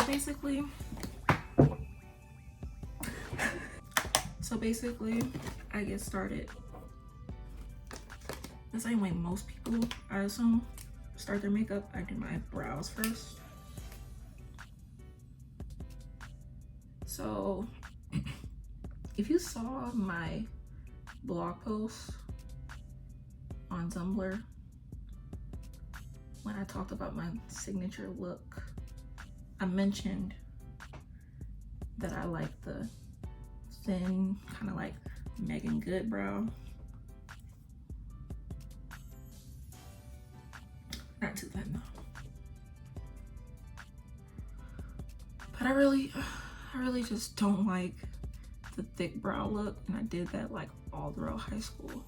basically I get started the same way most people, I assume, start their makeup. I do my brows first. So if you saw my blog post on Tumblr when I talked about my signature look, I mentioned that I like the thin, kind of like Megan Good brow. Not too thin though. But I really just don't like the thick brow look, and I did that like all throughout high school.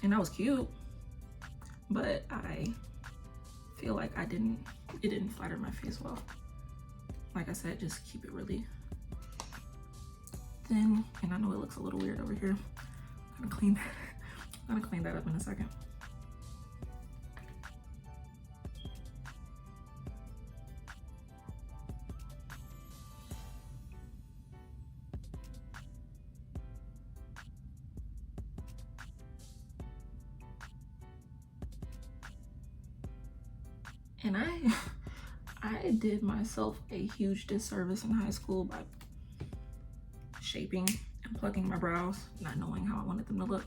And that was cute, but I feel like it didn't flatter my face well. Like I said, just keep it really thin. And I know it looks a little weird over here. I'm gonna clean that up in a second. And I did myself a huge disservice in high school by shaping and plucking my brows, not knowing how I wanted them to look.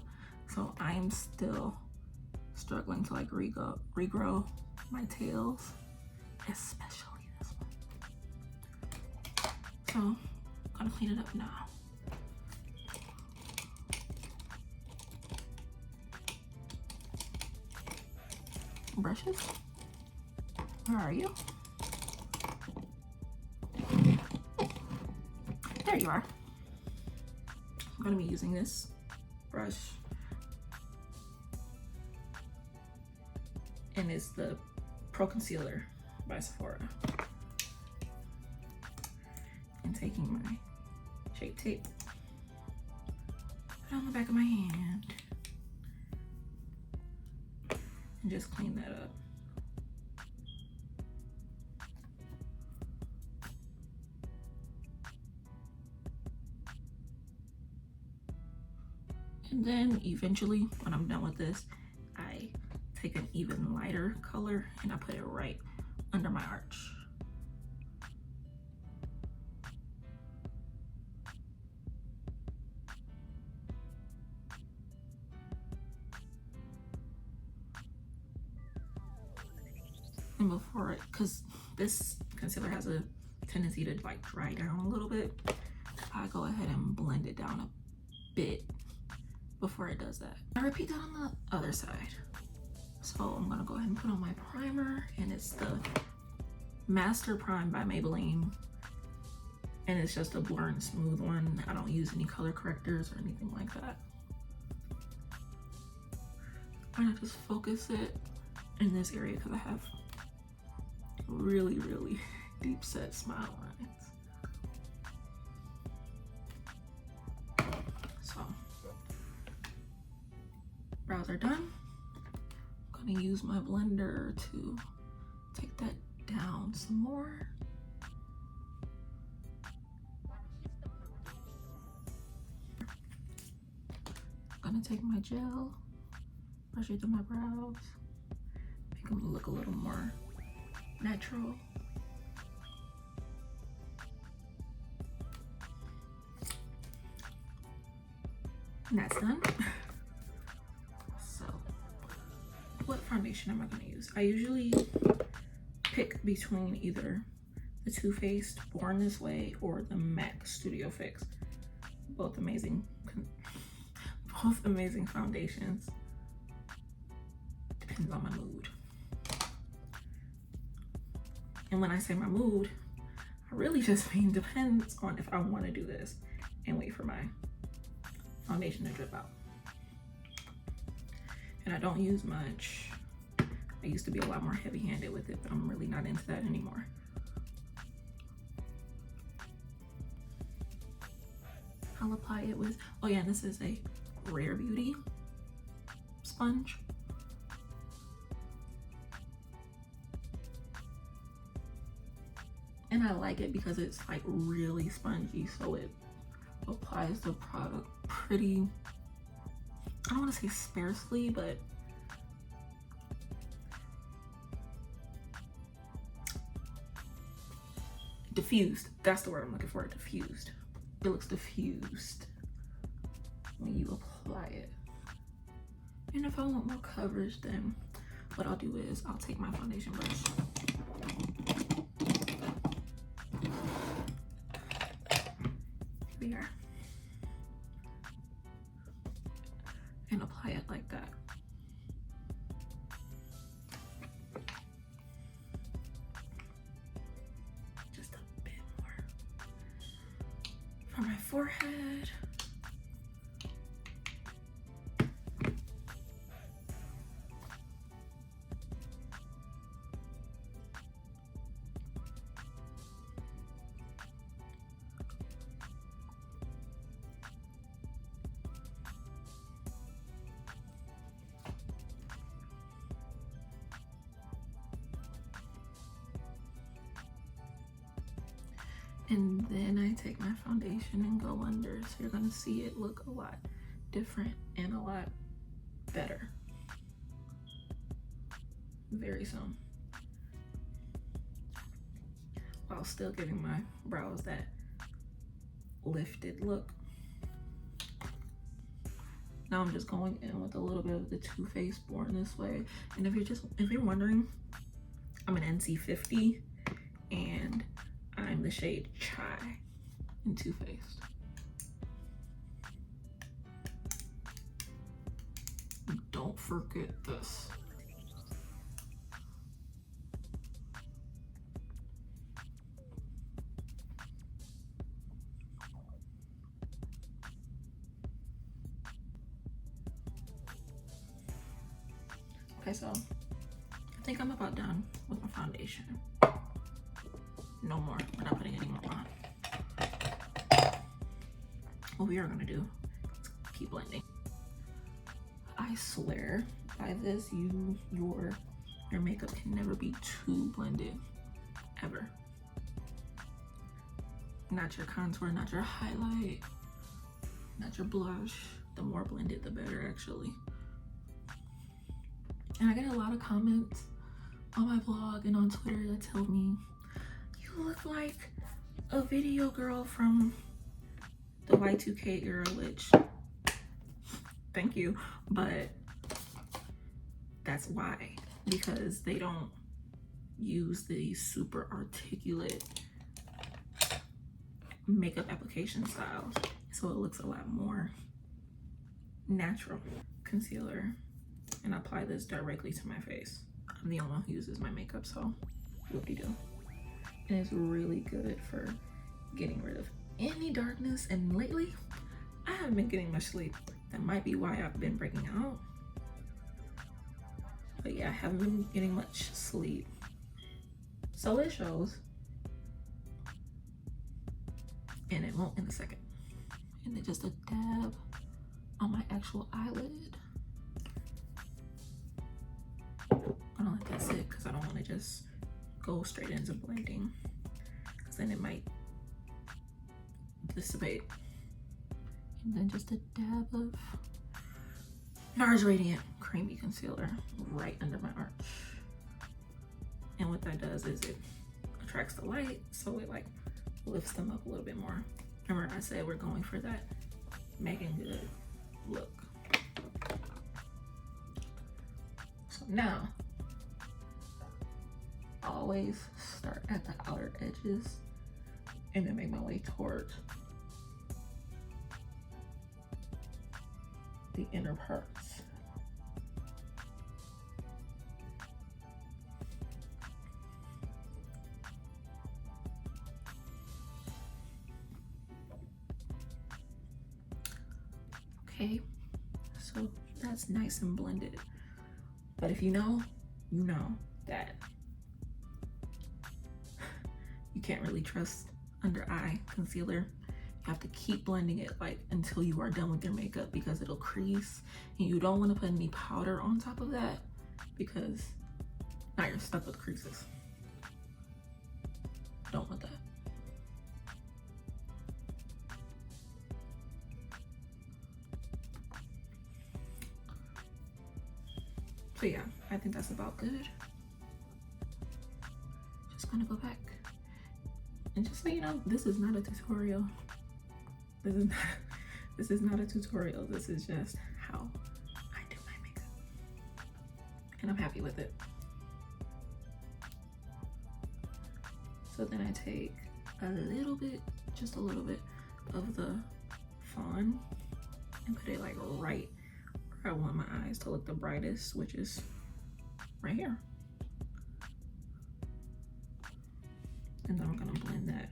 So I am still struggling to like regrow my tails, especially this one. So I'm gonna clean it up now. Brushes, where are you? There you are. I'm gonna be using this brush, and it's the Pro Concealer by Sephora. And taking my Shape Tape, put it on the back of my hand, and just clean that up. And then eventually, when I'm done with this, I take an even lighter color and I put it right under my arch. And before it, because this concealer has a tendency to like dry down a little bit, I go ahead and blend it down a bit before it does that. I repeat that on the other side. So I'm gonna go ahead and put on my primer, and it's the Master Prime by Maybelline. And it's just a blur and smooth one. I don't use any color correctors or anything like that. I'm gonna just focus it in this area because I have really, really deep set smile lines. So, brows are done. I'm gonna use my blender to take that down some more. I'm gonna take my gel, brush it through my brows, make them look a little more natural. And that's done. So, what foundation am I gonna use? I usually pick between either the Too Faced Born This Way or the MAC Studio Fix. Both amazing foundations. Depends on my mood. And when I say my mood, I really just mean depends on if I want to do this and wait for my foundation to drip out. And I don't use much. I used to be a lot more heavy-handed with it, but I'm really not into that anymore. I'll apply it with, oh yeah, this is a Rare Beauty sponge. And I like it because it's like really spongy, so it applies the product pretty, I don't want to say sparsely, but diffused. That's the word I'm looking for, diffused. It looks diffused when you apply it. And if I want more coverage, then what I'll do is I'll take my foundation brush. Here we are. And apply it like that. Just a bit more. For my forehead. And then I take my foundation and go under. So you're gonna see it look a lot different and a lot better very soon. While still giving my brows that lifted look. Now I'm just going in with a little bit of the Too Faced Born This Way. And if you're wondering, I'm an NC50 and I'm the shade Chai in Too Faced. Don't forget this. Okay, so I think I'm about done with my foundation. No more. We're not putting any more on. What we are gonna do is keep blending. I swear by this, your makeup can never be too blended, ever. Not your contour, not your highlight, not your blush. The more blended, the better, actually. And I get a lot of comments on my vlog and on Twitter that tell me, you look like a video girl from the Y2K era, which, thank you, but that's why, because they don't use these super articulate makeup application styles, so it looks a lot more natural. Concealer, and apply this directly to my face. I'm the only one who uses my makeup, so whoop-de-doo. And it's really good for getting rid of any darkness, and lately I haven't been getting much sleep. That might be why I've been breaking out, but yeah, I haven't been getting much sleep, so it shows. And it won't in a second. And then just a dab on my actual eyelid. I don't let that sit because I don't want to just go straight into blending, because then it might dissipate. And then just a dab of NARS Radiant Creamy Concealer right under my arch. And what that does is it attracts the light, so it like lifts them up a little bit more. Remember I said we're going for that Megan Good look. So now, always start at the outer edges and then make my way towards the inner parts. Okay, so that's nice and blended. But if you know, you know that you can't really trust under eye concealer. You have to keep blending it like until you are done with your makeup, because it'll crease, and you don't want to put any powder on top of that, because now you're stuck with creases. Don't want that. So yeah, I think that's about good. Just gonna go back. And just so you know, this is not a tutorial. This is not a tutorial. This is just how I do my makeup. And I'm happy with it. So then I take a little bit, just a little bit of the fawn and put it like right where I want my eyes to look the brightest, which is right here. And then I'm gonna blend that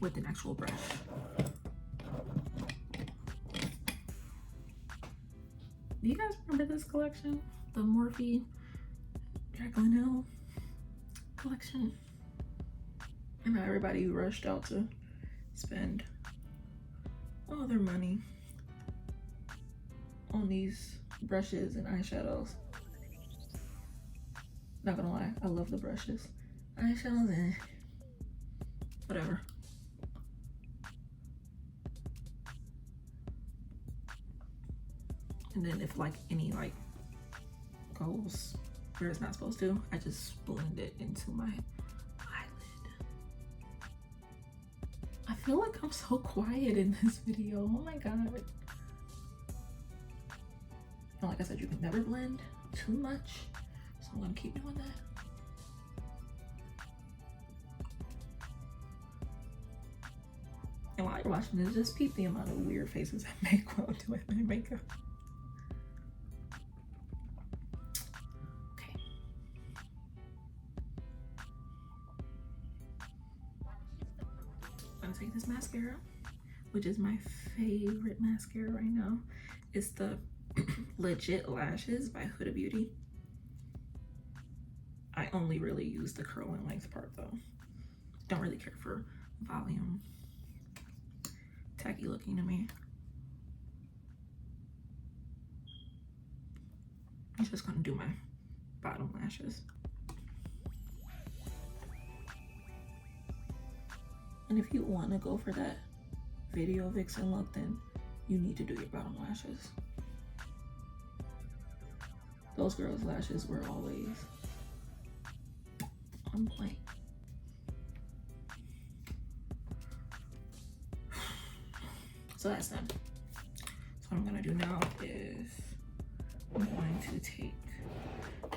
with an actual brush. Do you guys remember this collection? The Morphe Jacqueline collection? And how everybody rushed out to spend all their money on these brushes and eyeshadows. Not gonna lie, I love the brushes. Eyeshadows and whatever. And then if like any like goes where it's not supposed to, I just blend it into my eyelid. I feel like I'm so quiet in this video. Oh my god. And like I said, you can never blend too much, so I'm gonna keep doing that. And while you're watching this, just peep the amount of weird faces I make while doing my makeup. Okay. I'm gonna take this mascara, which is my favorite mascara right now. It's the Legit Lashes by Huda Beauty. I only really use the curl and length part though. Don't really care for volume. Tacky looking to me. I'm just gonna do my bottom lashes. And if you wanna go for that video vixen look, then you need to do your bottom lashes. Those girls' lashes were always on point. So that's done. So what I'm gonna do now is I'm going to take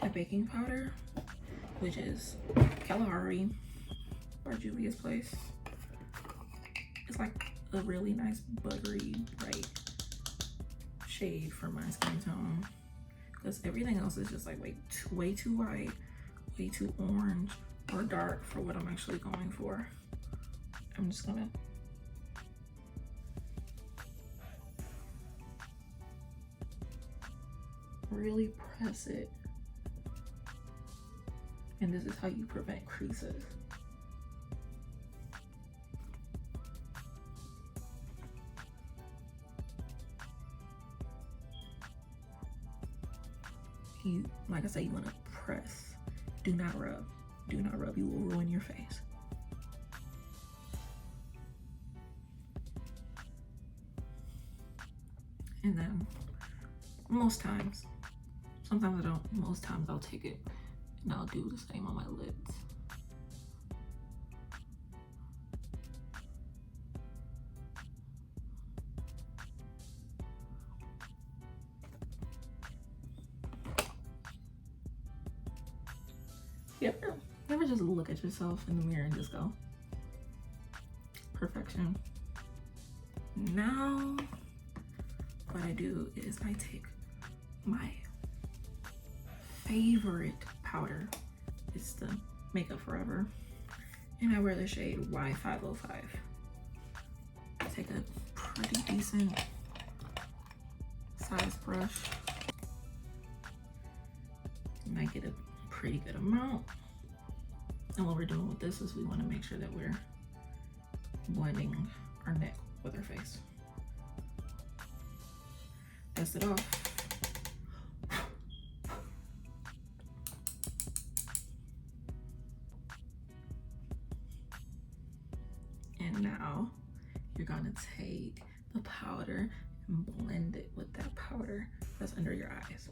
my baking powder, which is Kalahari by Juvia's Place. It's like a really nice buttery bright shade for my skin tone, because everything else is just like way too white, way too orange or dark for what I'm actually going for. I'm just gonna really press it, and this is how you prevent creases. You, like I said, you want to press. Do not rub. Do not rub. You will ruin your face. And then most times, sometimes I don't, most times I'll take it and I'll do the same on my lids. Yep, never just look at yourself in the mirror and just go, perfection. Now, what I do is I take my favorite powder. It's the Makeup Forever, and I wear the shade Y505. I take a pretty decent size brush, and I get a pretty good amount. And what we're doing with this is we want to make sure that we're blending our neck with our face. Dust it off. And now you're gonna take the powder and blend it with that powder that's under your eyes.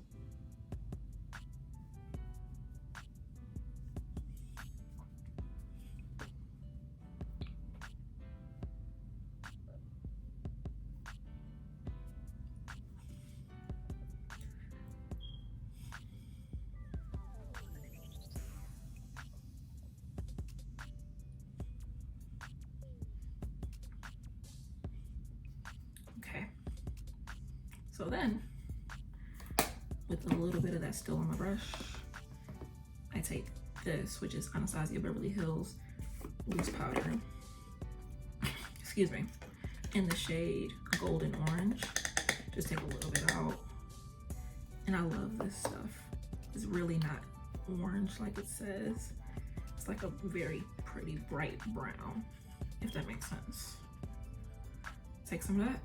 Okay, so then with a little bit of that still on my brush, I take this, which is Anastasia Beverly Hills loose powder, excuse me, in the shade Golden Orange. Just take a little bit out. And I love this stuff. It's really not orange like it says. It's like a very pretty bright brown, if that makes sense. Take some of that.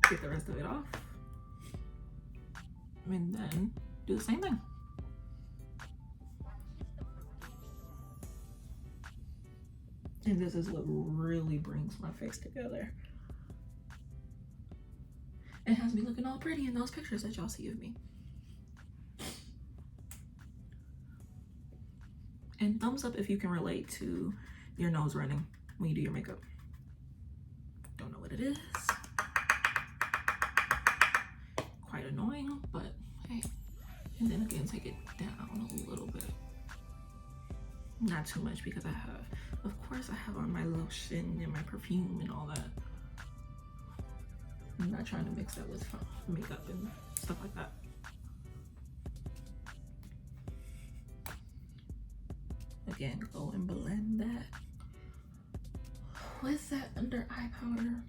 Get the rest of it off. And then do the same thing. And this is what really brings my face together. It has me looking all pretty in those pictures that y'all see of me. And thumbs up if you can relate to your nose running when you do your makeup. Don't know what it is. Quite annoying, but hey. And then again, take it down a little bit. Not too much because of course I have on my lotion and my perfume and all that. I'm not trying to mix that with makeup and stuff like that. Again, go and blend that with that under eye powder.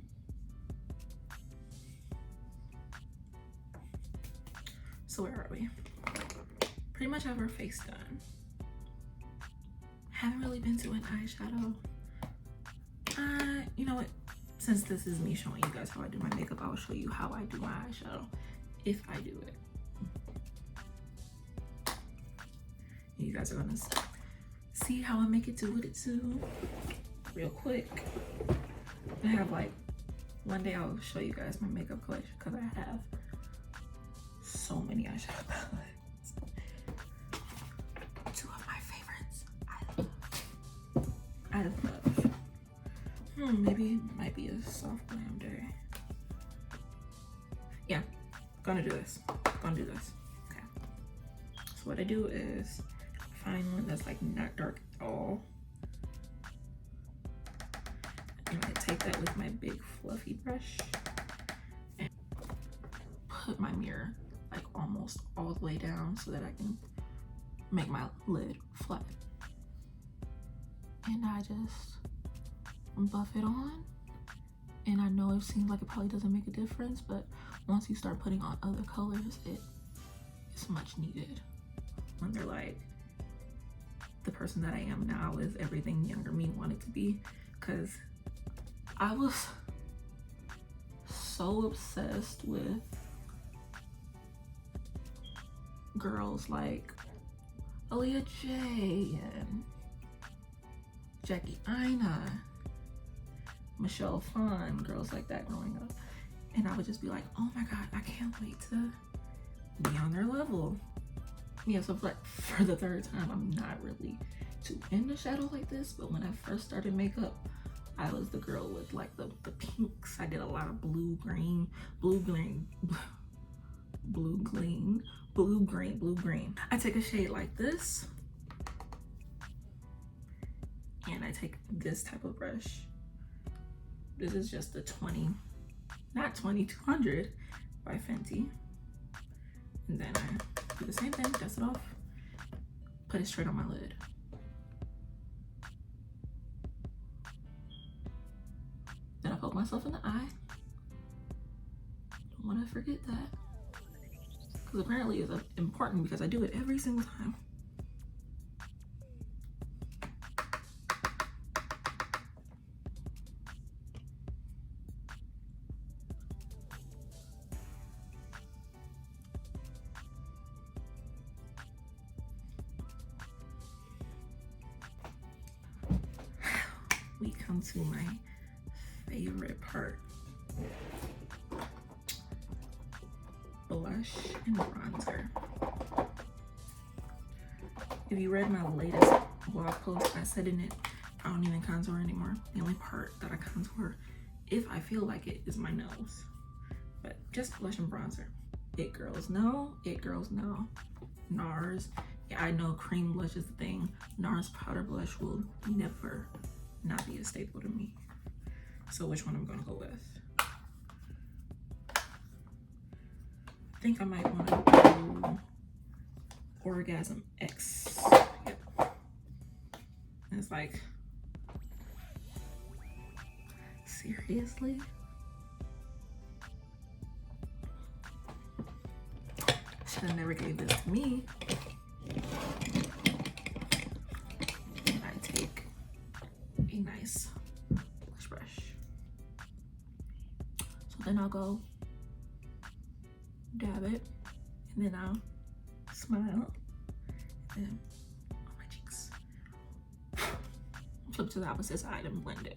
So where are we? Pretty much have our face done. Haven't really been to an eyeshadow. You know what? Since this is me showing you guys how I do my makeup, I'll show you how I do my eyeshadow, if I do it. You guys are gonna see how I make it do what it do real quick. I have like, one day I'll show you guys my makeup collection because I have so many eyeshadow palettes. Two of my favorites. I love. Maybe it might be a soft glam day. Yeah, gonna do this. Gonna do this. Okay. So what I do is find one that's like not dark at all. And I take that with my big fluffy brush and put my mirror like almost all the way down so that I can make my lid flat. And I just buff it on. And I know it seems like it probably doesn't make a difference, but once you start putting on other colors, it's much needed. When they're like, the person that I am now is everything younger me wanted to be, because I was so obsessed with girls like Aaliyah J and Jackie Aina, Michelle Phan, girls like that growing up. And I would just be like, oh my God, I can't wait to be on their level. Yeah, so like for the third time, I'm not really too into shadow like this, but when I first started makeup, I was the girl with like the pinks. I did a lot of blue green. I take a shade like this, and I take this type of brush. This is just the 2200 by Fenty. And then I do the same thing, dust it off, put it straight on my lid. Then I poke myself in the eye. Don't want to forget that. Because apparently it's important because I do it every single time. We come to my favorite part. Blush and bronzer. If you read my latest blog post, I said in it, I don't even contour anymore. The only part that I contour, if I feel like it, is my nose. But just blush and bronzer. It girls know, it girls know. NARS, yeah, I know cream blush is the thing. NARS powder blush will never not be a staple to me. So which one I'm gonna go with? I think I might want to do Orgasm X. Yep. And it's like, seriously? Should have never gave this to me. And I take a nice blush brush. So then I'll go dab it, and then I'll smile, and then on my cheeks. Flip to the opposite side and blend it.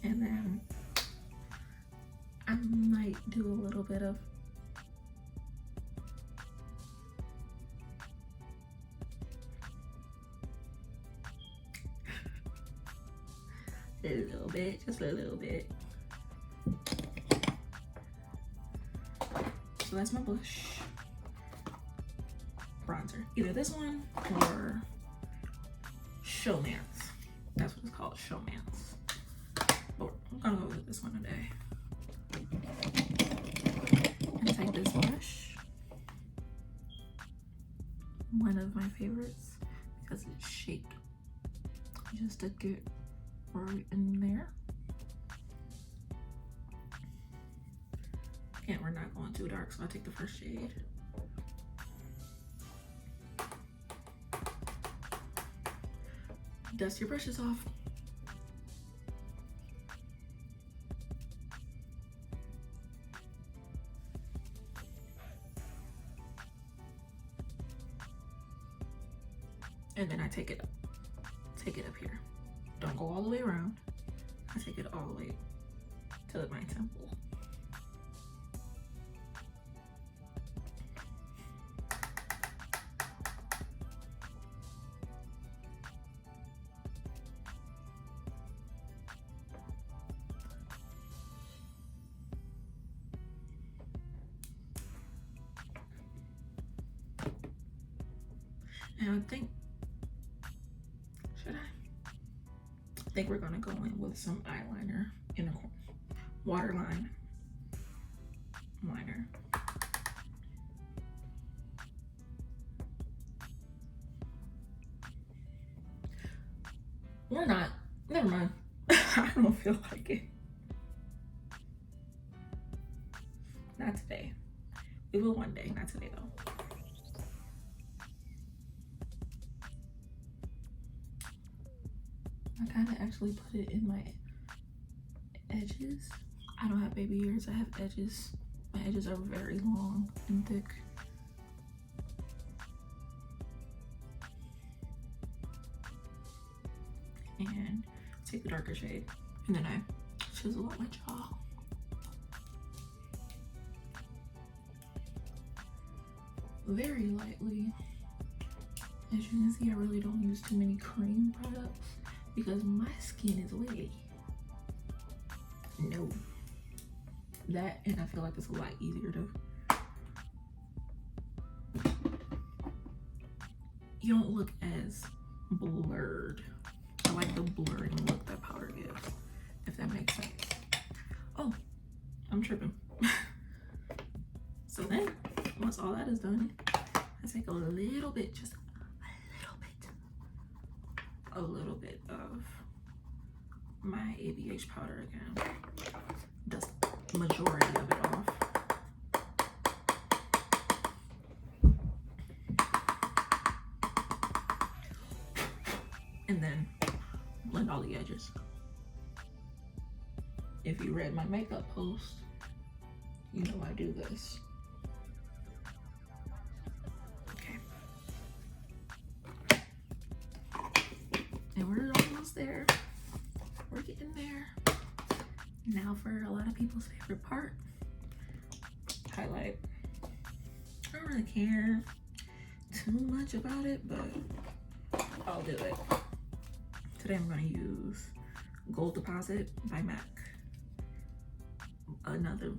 And then I might do a little bit of just a little bit. So that's my blush. Bronzer. Either this one or Showmance. That's what it's called, Showmance. But I'm gonna go with this one today. And take this blush. One of my favorites because it's shaped just to get right in there. And we're not going too dark, so I take the first shade. Dust your brushes off. And then I take it up here. Don't go all the way around. I take it all the way to my temple. And I think, I think we're gonna go in with some eyeliner in the corner. Waterline liner. Or not. Never mind. I don't feel like it. Not today. We will one day, not today though. I kind of actually put it in my edges. I don't have baby ears, I have edges. My edges are very long and thick. And take the darker shade, and then I chisel up my jaw. Very lightly. As you can see, I really don't use too many cream products because my skin is oily. No. That, and I feel like it's a lot easier to, you don't look as blurred. I like the blurring look that powder gives, if that makes sense. Oh, I'm tripping. So then, once all that is done, I take a little bit, just a little bit of my ABH powder again. Dust the majority of it off. all the edges. If you read my makeup post, you know I do this. Okay. And we're almost there. We're getting there. Now for a lot of people's favorite part, highlight. I don't really care too much about it, but I'll do it. Today I'm gonna use Gold Deposit by MAC. Another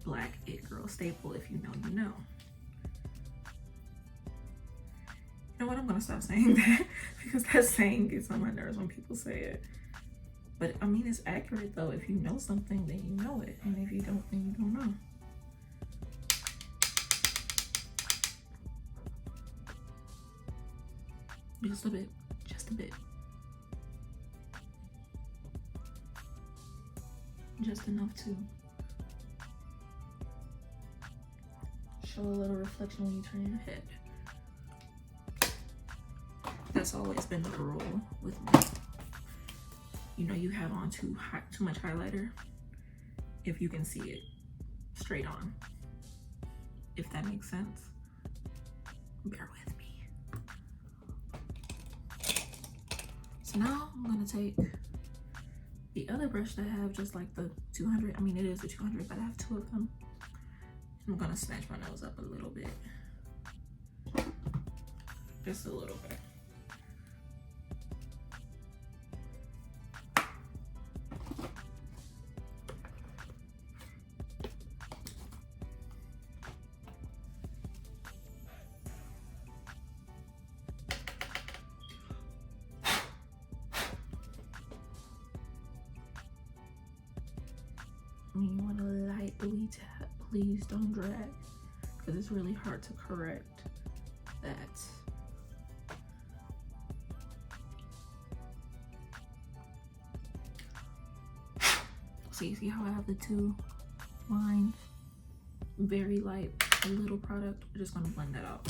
black it girl staple. If you know, you know. You know what, I'm gonna stop saying that because that saying gets on my nerves when people say it. But I mean, it's accurate though. If you know something, then you know it. And if you don't, then you don't know. Just a bit, just a bit. Just enough to show a little reflection when you turn your head. That's always been the rule with me. You know, you have on too much highlighter if you can see it straight on. If that makes sense, bear with me. So now I'm gonna take the other brush that I have, just like the 200. I mean, it is a 200, but I have two of them. I'm gonna snatch my nose up a little bit. Just a little bit. When you want to lightly tap, please don't drag, because it's really hard to correct that. So you see how I have the two lines? Very light, a little product. We're just gonna blend that out.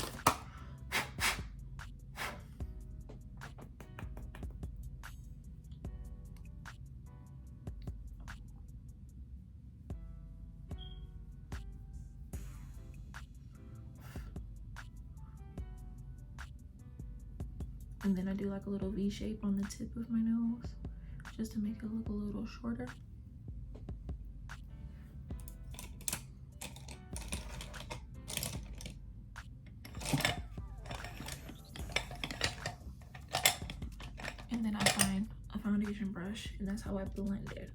And then I do like a little V shape on the tip of my nose, just to make it look a little shorter. And then I find a foundation brush, and that's how I blend it.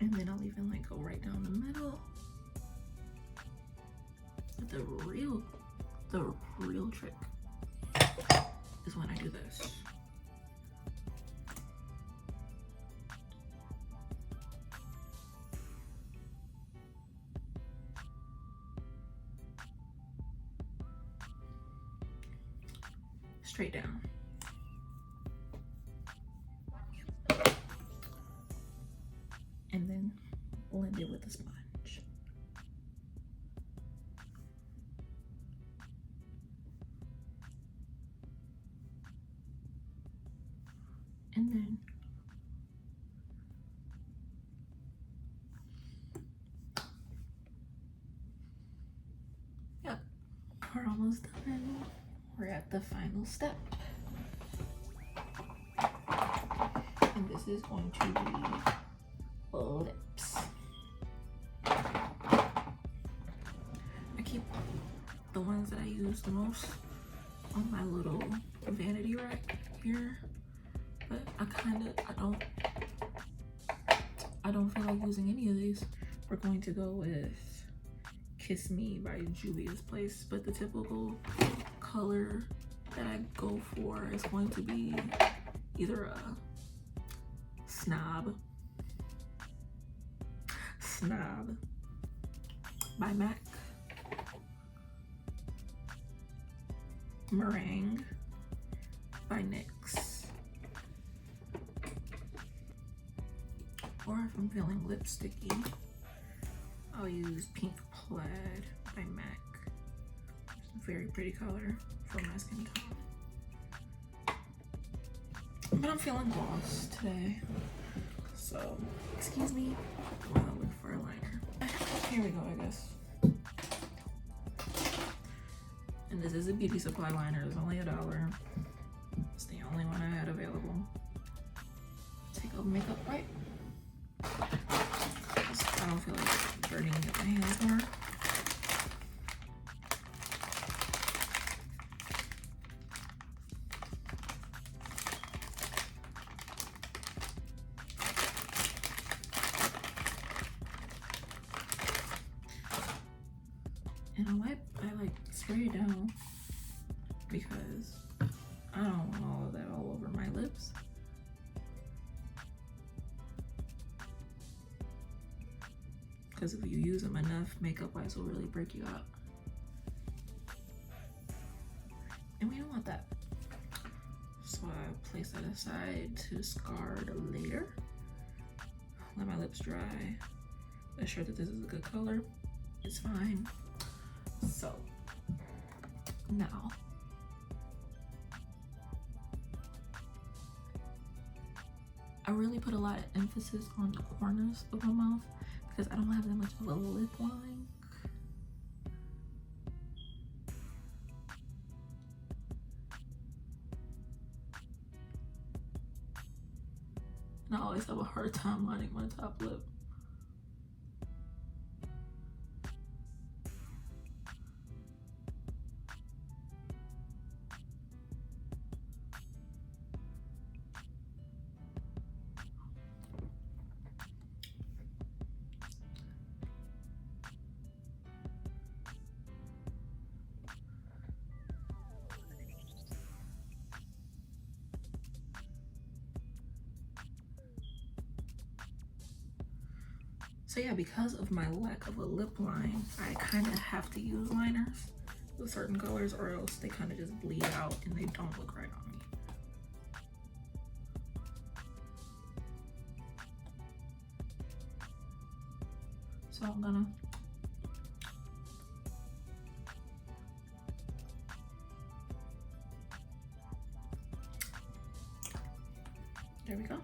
And then I'll even like go right down the middle. But the real trick is when I do this. Straight down. And then blend it with a sponge. And then yep, we're almost done. We're at the final step. And this is going to be lips. I keep the ones that I use the most on my little vanity rack here, but I don't feel like using any of these. We're going to go with Kiss Me by Juvia's Place, but the typical color that I go for is going to be either a Snob by MAC, Meringue by NYX, or if I'm feeling lipsticky, I'll use Pink Plaid by MAC. It's a very pretty color for my skin tone. But I'm feeling gloss today, so excuse me while I look for a liner. Here we go, I guess. And this is a beauty supply liner. It's only $1. It's the only one I had available. Take a makeup wipe. I don't feel like burning my hands more. And a wipe, I like spray it down because I don't want all of that all over my lips. Because if you use them enough, makeup wipes will really break you out. And we don't want that. So I place that aside to discard later. Let my lips dry. Assure that this is a good color. It's fine. So now I really put a lot of emphasis on the corners of my mouth because I don't have that much of a lip line. And I always have a hard time lining my top lip. So yeah, because of my lack of a lip line, I kind of have to use liners with certain colors or else they kind of just bleed out and they don't look right on me. So I'm gonna there we go.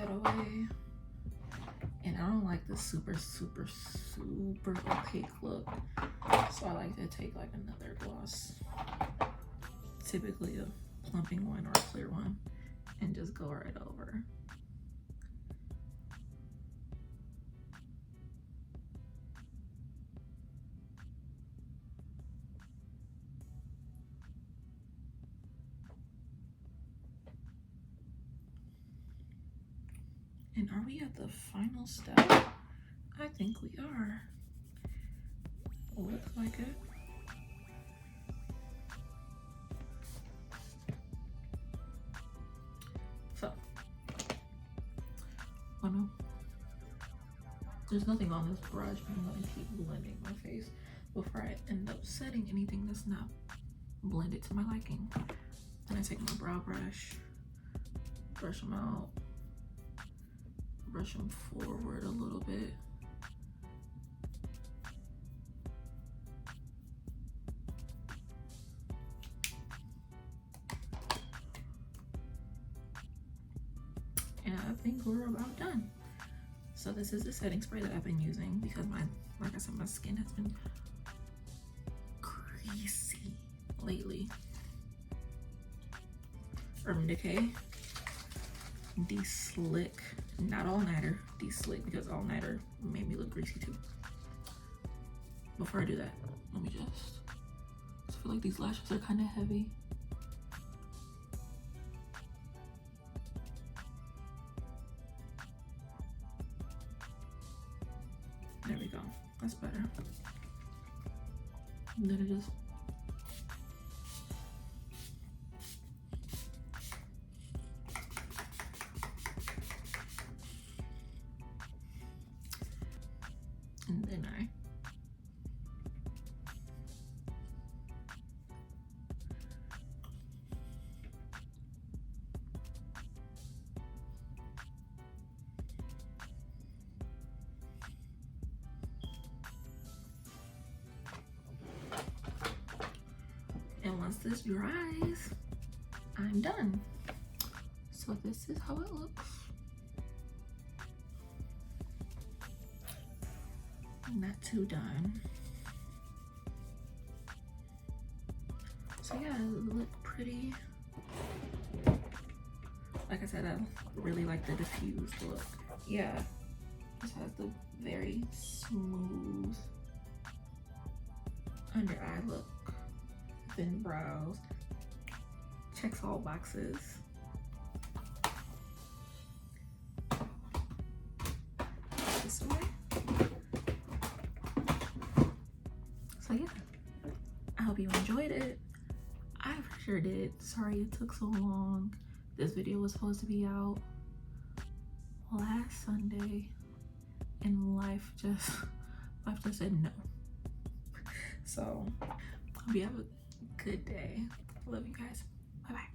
Away. And I don't like the super opaque look, so I like to take like another gloss, typically a plumping one or a clear one, and just go right over. And are we at the final step? I think we are. Looks like it. So, oh no. There's nothing on this brush, but I'm gonna keep blending my face before I end up setting anything that's not blended to my liking. Then I take my brow brush, brush them out. Brush them forward a little bit. And I think we're about done. So this is the setting spray that I've been using because like I said, my skin has been greasy lately. Urban Decay De-Slick, not All Nighter, De-Slick, because All Nighter made me look greasy too. Before I do that, let me just feel like these lashes are kind of heavy. There we go, that's better. And then I just and then once this dries, I'm done. So this is how it looks. Not too done. So yeah, it looked pretty. Like I said, I really like the diffused look. Yeah, this has the very smooth under eye look, thin brows, checks all boxes. This way. So yeah, I hope you enjoyed it. I for sure did. Sorry it took so long. This video was supposed to be out last Sunday and life just said no. So hope you have a good day. Love you guys. Bye bye.